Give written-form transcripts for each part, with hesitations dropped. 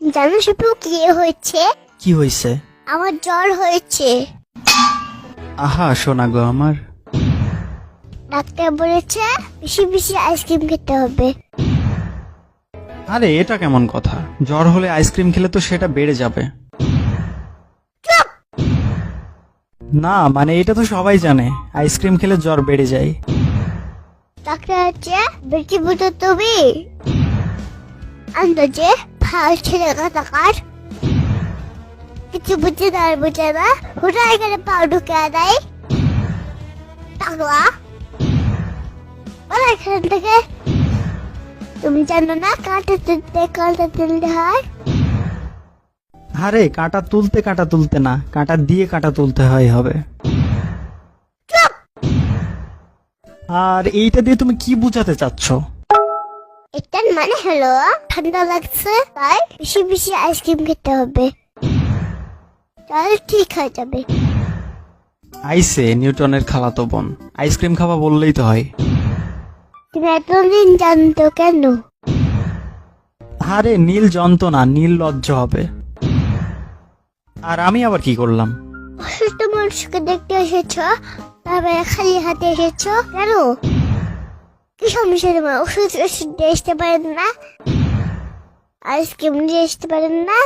জানো শিপু কি হয়েছে? কি হয়েছে? আমার জ্বর হয়েছে। আহা সোনা গো আমার। ডাক্তার বলেছে বেশি বেশি আইসক্রিম খেতে হবে। আরে এটা কেমন কথা? জ্বর হলে আইসক্রিম খেলে তো সেটা বেড়ে যাবে। না মানে এটা তো সবাই জানে, আইসক্রিম খেলে জ্বর বেড়ে যায়। ডাক্তার আছে বেশি বুঝো তুমি আন্দাজে ভাল ছেলে কাটাকার কিছু বুঝে না বুঝে না হুটাই করে পাও ঢুকে দেয় টাকলা বলে এখান থেকে। তুমি জানো না কাঁটা তুলতে হয়। আরে কাঁটা তুলতে না, কাঁটা দিয়ে কাঁটা তুলতে হবে। আর এইটা দিয়ে তুমি কি বোঝাতে চাচ্ছ? এটার মানে হলো ঠান্ডা লাগছে তাই বেশি বেশি আইসক্রিম খেতে হবে, তাহলে ঠিক হয়ে যাবে। আইসে নিউটনের খালাতো বোন, আইসক্রিম খাওয়া বললেই তো হয়। তুমি এতদিন জানতো কেন? আরে নীল জন্ত না, নীল লজ্জ হবে। আর আমি আবার কি করলাম? অসুস্থ মানুষকে দেখতে এসেছো, তারপরে খালি হাতে এসেছো কেন? কি সমস্যা তোমার? ওষুধ দিয়ে আসতে পারেন না, আইসক্রিম দিয়ে আসতে পারেন না?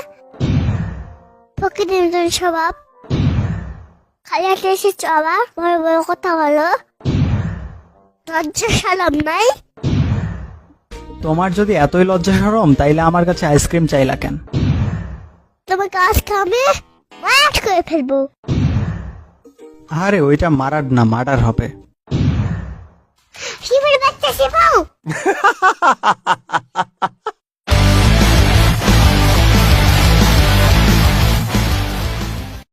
প্রকৃতির মতন স্বভাব, খালি হাতে এসেছো আবার বড় বড় কথা বলো, লজ্জা সালাম নাই? তোমার যদি এতই লজ্জা শরম তাইলে আমার কাছে আইসক্রিম চাইলা কেন? তোমাকে আজকে আমি মাঠ করে ফেলবো। আরে ওইটা মারার না, মার্ডার হবে। শিবের বাচ্চা শিবাও